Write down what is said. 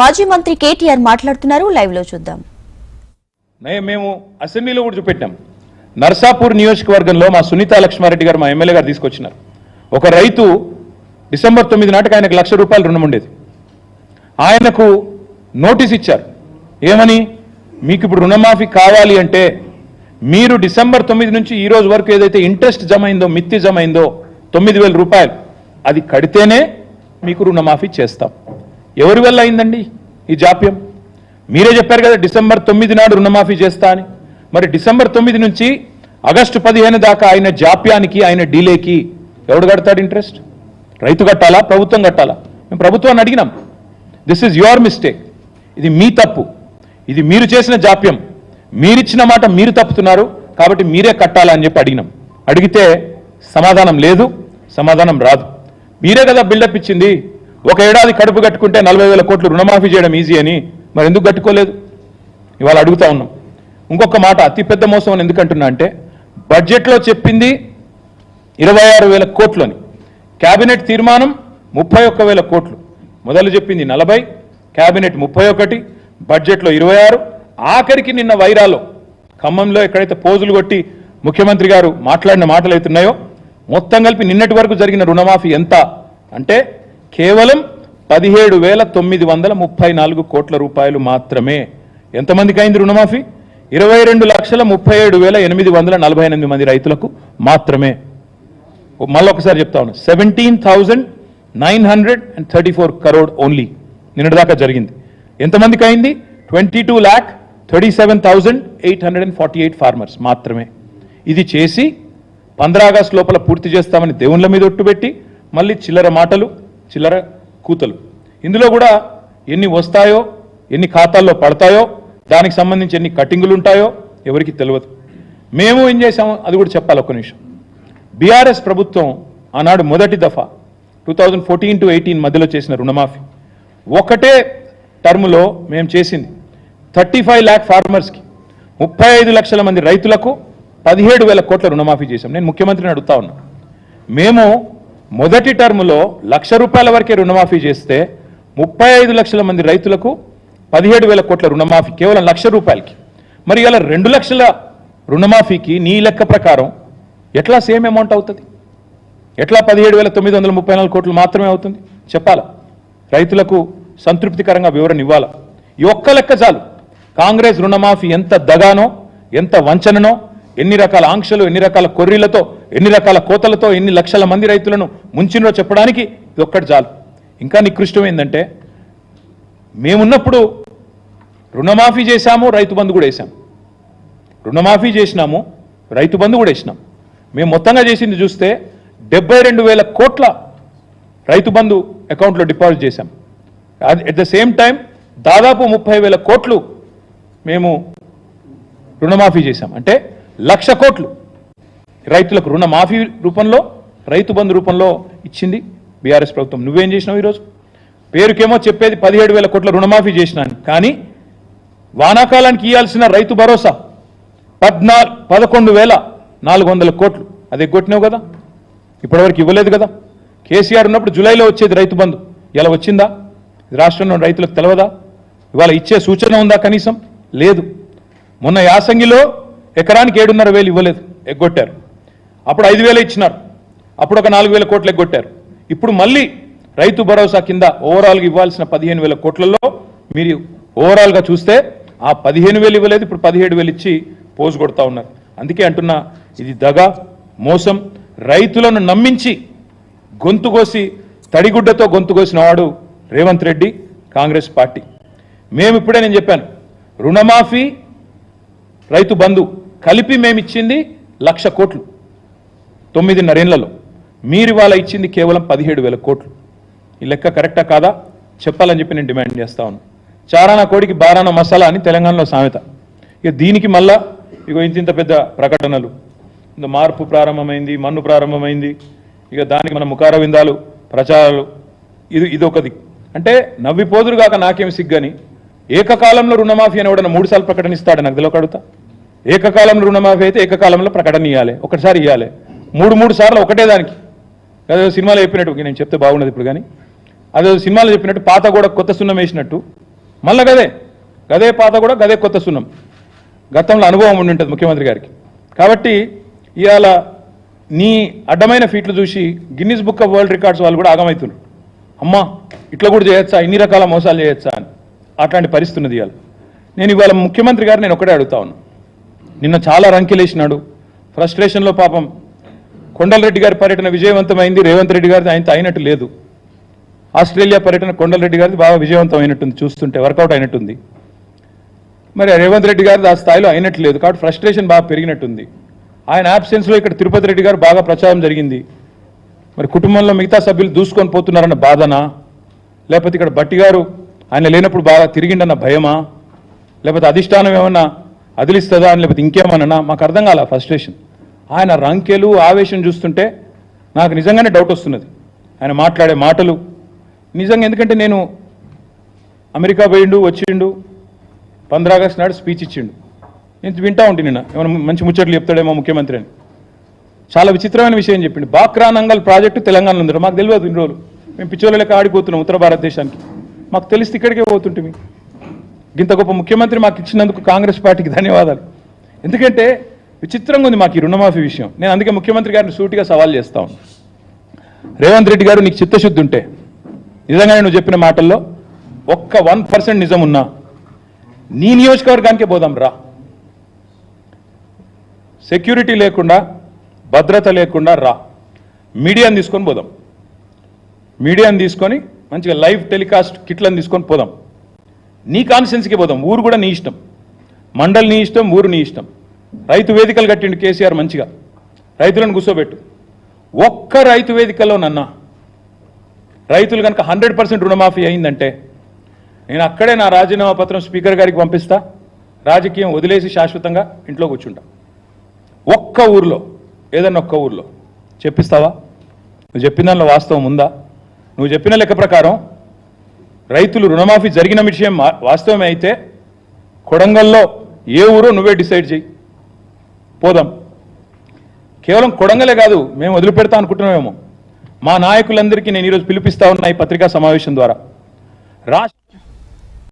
మాజీ మంత్రి కేటీఆర్ మాట్లాడుతున్నారు, లైవ్ లో చూద్దాం. మేము అసెంబ్లీలో కూడా చూపెట్టాం. నర్సాపూర్ నియోజకవర్గంలో మా సునీతా లక్ష్మారెడ్డి గారు, మా ఎమ్మెల్యే గారు తీసుకొచ్చినారు. ఒక రైతు డిసెంబర్ 9 నాటికి ఆయనకు ₹1,00,000 రుణం ఉండేది. ఆయనకు నోటీస్ ఇచ్చారు. ఏమని? మీకు ఇప్పుడు రుణమాఫీ కావాలి అంటే మీరు డిసెంబర్ 9 నుంచి ఈ రోజు వరకు ఏదైతే ఇంట్రెస్ట్ జమ అయిందో, మిత్తి జమ అయిందో ₹9,000, అది కడితేనే మీకు రుణమాఫీ చేస్తాం. ఎవరి వల్ల అయిందండి ఈ జాప్యం? మీరే చెప్పారు కదా డిసెంబర్ 9 నాడు రుణమాఫీ చేస్తా అని. మరి డిసెంబర్ 9 నుంచి ఆగస్టు 15 దాకా ఆయన జాప్యానికి, ఆయన డీలేకి ఎవడు కడతాడు ఇంట్రెస్ట్? రైతు కట్టాలా, ప్రభుత్వం కట్టాలా? మేము ప్రభుత్వాన్ని అడిగినాం. దిస్ ఈజ్ యువర్ మిస్టేక్, ఇది మీ తప్పు, ఇది మీరు చేసిన జాప్యం, మీరిచ్చిన మాట మీరు తప్పుతున్నారు, కాబట్టి మీరే కట్టాలా అని చెప్పి అడిగినాం. అడిగితే సమాధానం లేదు, సమాధానం రాదు. మీరే కదా బిల్డప్ ఇచ్చింది, ఒక ఏడాది కడుపు కట్టుకుంటే 40,000 కోట్లు రుణమాఫీ చేయడం ఈజీ అని. మరి ఎందుకు కట్టుకోలేదు? ఇవాళ అడుగుతా ఉన్నాం. ఇంకొక మాట, అతిపెద్ద మోసం అని ఎందుకంటున్నా అంటే, బడ్జెట్లో చెప్పింది 26,000 కోట్లు అని, క్యాబినెట్ తీర్మానం 31,000 కోట్లు. మొదలు చెప్పింది 40, క్యాబినెట్ 31, బడ్జెట్లో 26. ఆఖరికి నిన్న వైరాలో ఖమ్మంలో ఎక్కడైతే పోజులు కొట్టి ముఖ్యమంత్రి గారు మాట్లాడిన మాటలు అవుతున్నాయో, మొత్తం కలిపి నిన్నటి వరకు జరిగిన రుణమాఫీ ఎంత అంటే కేవలం 17,934 కోట్ల రూపాయలు మాత్రమే. ఎంతమందికి అయింది రుణమాఫీ? 22,37,848 మంది రైతులకు మాత్రమే. మళ్ళొకసారి చెప్తా ఉన్నా, 17,934 crore ఓన్లీ నిన్నటి దాకా జరిగింది. ఎంతమందికి అయింది? 22,37,848 ఫార్మర్స్ మాత్రమే. ఇది చేసి 15 ఆగస్టు లోపల పూర్తి చేస్తామని దేవుళ్ళ మీద ఒట్టు పెట్టి మళ్ళీ చిల్లర మాటలు, చిల్లర కూతలు. ఇందులో కూడా ఎన్ని వస్తాయో, ఎన్ని ఖాతాల్లో పడతాయో, దానికి సంబంధించి ఎన్ని కటింగులు ఉంటాయో ఎవరికి తెలియదు. మేము ఏం చేసామో అది కూడా చెప్పాలి ఒక్క నిమిషం. బీఆర్ఎస్ ప్రభుత్వం ఆనాడు మొదటి దఫా 2014 to 18 మధ్యలో చేసిన రుణమాఫీ ఒకటే టర్ములో మేము చేసింది 35 lakh ఫార్మర్స్కి, 35 లక్షల మంది రైతులకు 17,000 కోట్ల రుణమాఫీ చేశాం. నేను ముఖ్యమంత్రిని అడుగుతా ఉన్నా, మేము మొదటి టర్ములో ₹1,00,000 వరకే రుణమాఫీ చేస్తే 35 లక్షల మంది రైతులకు 17,000 కోట్ల రుణమాఫీ కేవలం ₹1,00,000కి. మరి ఇలా 2 లక్షల రుణమాఫీకి నీ లెక్క ప్రకారం ఎట్లా సేమ్ అమౌంట్ అవుతుంది? ఎట్లా 17,934 కోట్లు మాత్రమే అవుతుంది? చెప్పాలా? రైతులకు సంతృప్తికరంగా వివరణ ఇవ్వాలా? ఈ ఒక్క లెక్క చాలు. కాంగ్రెస్ రుణమాఫీ ఎంత దగానో, ఎంత వంచననో, ఎన్ని రకాల ఆంక్షలు, ఎన్ని రకాల కొర్రీలతో, ఎన్ని రకాల కోతలతో, ఎన్ని లక్షల మంది రైతులను ముంచినో చెప్పడానికి ఇది ఒక్కటి చాలు. ఇంకా నికృష్టం ఏంటంటే, మేమున్నప్పుడు రుణమాఫీ చేశాము, రైతు బంధు కూడా వేసాం. రుణమాఫీ చేసినాము, రైతు బంధు కూడా వేసినాం. మేము మొత్తంగా చేసింది చూస్తే 72,000 కోట్ల రైతు బంధు అకౌంట్లో డిపాజిట్ చేశాం. అట్ ద సేమ్ టైం దాదాపు 30,000 కోట్లు మేము రుణమాఫీ చేశాం. అంటే 1,00,000 కోట్లు రైతులకు రుణమాఫీ రూపంలో, రైతు బంధు రూపంలో ఇచ్చింది బీఆర్ఎస్ ప్రభుత్వం. నువ్వేం చేసినావు? ఈరోజు పేరుకేమో చెప్పేది 17,000 కోట్ల రుణమాఫీ చేసినాను, కానీ వానాకాలానికి ఇవ్వాల్సిన రైతు భరోసా 11,400 కోట్లు అది ఎగ్గొట్టినావు కదా, ఇప్పటివరకు ఇవ్వలేదు కదా. కేసీఆర్ ఉన్నప్పుడు జూలైలో వచ్చేది రైతు బంధు, ఇలా వచ్చిందా? రాష్ట్రంలో రైతులకు తెలవదా? ఇవాళ ఇచ్చే సూచన ఉందా? కనీసం లేదు. మొన్న యాసంగిలో ఎకరానికి 7,500 ఇవ్వలేదు, ఎగ్గొట్టారు. అప్పుడు 5,000 ఇచ్చినారు, అప్పుడు ఒక 4,000 కోట్లు ఎగ్గొట్టారు. ఇప్పుడు మళ్ళీ రైతు భరోసా కింద ఓవరాల్గా ఇవ్వాల్సిన 15,000 కోట్లలో మీరు ఓవరాల్గా చూస్తే ఆ 15,000 ఇవ్వలేదు, ఇప్పుడు 17,000 ఇచ్చి పోజు కొడతా ఉన్నారు. అందుకే అంటున్నా, ఇది దగా, మోసం. రైతులను నమ్మించి గొంతు కోసి, తడిగుడ్డతో గొంతు కోసిన వాడు రేవంత్ రెడ్డి, కాంగ్రెస్ పార్టీ. మేము ఇప్పుడే నేను చెప్పాను, రుణమాఫీ, రైతు బంధు కలిపి మేము ఇచ్చింది 1,00,000 కోట్లు 9.5 ఏళ్లలో. మీరు ఇవాళ ఇచ్చింది కేవలం 17,000 కోట్లు. ఈ లెక్క కరెక్టా కాదా చెప్పాలని చెప్పి నేను డిమాండ్ చేస్తా ఉన్నాను. చారానా కోడికి బారానా మసాలా అని తెలంగాణలో సామెత. ఇక దీనికి మళ్ళా ఇగో ఇంత పెద్ద ప్రకటనలు, మార్పు ప్రారంభమైంది, మన్ను ప్రారంభమైంది, ఇక దానికి మన ముఖార విందాలు, ప్రచారాలు, ఇదొకది. అంటే నవ్విపోదురు కాక నాకేమి సిగ్గని, ఏకకాలంలో రుణమాఫీ అని ఎవడన్నా 3 సార్లు ప్రకటన ఇస్తాడు నాకు తెలియక అడుగుతా. ఏకకాలంలో రుణమాఫీ అయితే ఏకకాలంలో ప్రకటన ఇవ్వాలి, ఒకటిసారి ఇవ్వాలి. 3 సార్లు ఒకటే దానికి. సినిమాలో చెప్పినట్టు నేను చెప్తే బాగున్నది ఇప్పుడు, కానీ అదే సినిమాలో చెప్పినట్టు పాత కూడా కొత్త సున్నం వేసినట్టు మళ్ళీ గదే పాత కూడా గదే కొత్త సున్నం. గతంలో అనుభవం ఉండి ఉంటుంది ముఖ్యమంత్రి గారికి. కాబట్టి ఇవాళ నీ అడ్డమైన ఫీట్లు చూసి Guinness book of world records వాళ్ళు కూడా ఆగమవుతున్నారు. అమ్మా ఇట్లా కూడా చేయొచ్చా, ఇన్ని రకాల మోసాలు చేయొచ్చా అని. అట్లాంటి పరిస్థితి ఉన్నది ఇవాళ. నేను ఇవాళ ముఖ్యమంత్రి గారు నేను ఒకటే అడుగుతా ఉన్నాను. నిన్న చాలా రంకెలేసినాడు, ఫ్రస్ట్రేషన్లో పాపం కొండలరెడ్డి గారి పర్యటన విజయవంతమైంది, రేవంత్ రెడ్డి గారిది ఆయనతో అయినట్టు లేదు. ఆస్ట్రేలియా పర్యటన కొండలరెడ్డి గారిది బాగా విజయవంతం అయినట్టుంది, చూస్తుంటే వర్కౌట్ అయినట్టుంది. మరి రేవంత్ రెడ్డి గారిది ఆ స్థాయిలో అయినట్టు లేదు, కాబట్టి ఫ్రస్ట్రేషన్ బాగా పెరిగినట్టుంది. ఆయన యాబ్సెన్స్లో ఇక్కడ తిరుపతి రెడ్డి గారు బాగా ప్రచారం జరిగింది. మరి కుటుంబంలో మిగతా సభ్యులు దూసుకొని పోతున్నారన్న బాధనా, లేకపోతే ఇక్కడ బట్టి గారు ఆయన లేనప్పుడు బాగా తిరిగిండన్న భయమా, లేకపోతే అధిష్టానం ఏమన్నా అదిలిస్తుందా అని, లేకపోతే ఇంకేమన్నా మాకు అర్థం కాల ఫ్రస్ట్రేషన్. ఆయన రంకెలు ఆవేశం చూస్తుంటే నాకు నిజంగానే డౌట్ వస్తున్నది. ఆయన మాట్లాడే మాటలు నిజంగా, ఎందుకంటే నేను అమెరికా పోయిండు వచ్చిండు 15 ఆగస్టు నాడు స్పీచ్ ఇచ్చిండు, నేను వింటా ఉంటే నిన్న ఏమైనా మంచి ముచ్చట్లు చెప్తాడేమో ముఖ్యమంత్రి అని. చాలా విచిత్రమైన విషయం చెప్పిండు. బాక్రా నంగల్ ప్రాజెక్టు తెలంగాణలో ఉంది, మాకు తెలియదు ఇన్ని రోజులు. మేము పిచ్చోళ్ళ లెక్క ఆడిపోతున్నాం ఉత్తర భారతదేశానికి, మాకు తెలిస్తే ఇక్కడికే పోతుంటే. ఇంత గొప్ప ముఖ్యమంత్రి మాకు ఇచ్చినందుకు కాంగ్రెస్ పార్టీకి ధన్యవాదాలు. ఎందుకంటే విచిత్రంగా ఉంది మాకు ఈ రుణమాఫీ విషయం. నేను అందుకే ముఖ్యమంత్రి గారిని సూటిగా సవాల్ చేస్తా ఉన్నాను. రేవంత్ రెడ్డి గారు నీకు చిత్తశుద్ధి ఉంటే నిజంగానే నువ్వు చెప్పిన మాటల్లో ఒక్క 1% నిజం ఉన్నా నీ నియోజకవర్గానికే పోదాం రా. సెక్యూరిటీ లేకుండా, భద్రత లేకుండా రా, మీడియాని తీసుకొని పోదాం. మీడియాని తీసుకొని మంచిగా లైవ్ టెలికాస్ట్ కిట్లను తీసుకొని పోదాం. నీ కాన్స్టిట్యున్సీకి పోదాం. ఊరు కూడా నీ ఇష్టం, మండలి నీ ఇష్టం, ఊరు నీ ఇష్టం. రైతు వేదికలు కట్టిండు కేసీఆర్, మంచిగా రైతులను కూర్చోబెట్టు. ఒక్క రైతు వేదికలో నన్న రైతులు కనుక 100% రుణమాఫీ అయిందంటే నేను అక్కడే నా రాజీనామా పత్రం స్పీకర్ గారికి పంపిస్తా, రాజకీయం వదిలేసి శాశ్వతంగా ఇంట్లో కూర్చుంటా. ఒక్క ఊర్లో, ఏదన్నా ఒక్క ఊర్లో చెప్పిస్తావా? నువ్వు చెప్పిన దానిలో వాస్తవం ఉందా? నువ్వు చెప్పిన లెక్క ప్రకారం రైతులు రుణమాఫీ జరిగిన విషయం వాస్తవమే అయితే కొడంగల్లో ఏ ఊరో నువ్వే డిసైడ్ చేయి, పోదాం. కేవలం కొడంగలే కాదు, మేము వదిలిపెడతా అనుకుంటున్నామేమో. మా నాయకులందరికీ నేను ఈరోజు పిలిపిస్తా ఉన్నా ఈ పత్రికా సమావేశం ద్వారా. రాష్ట్ర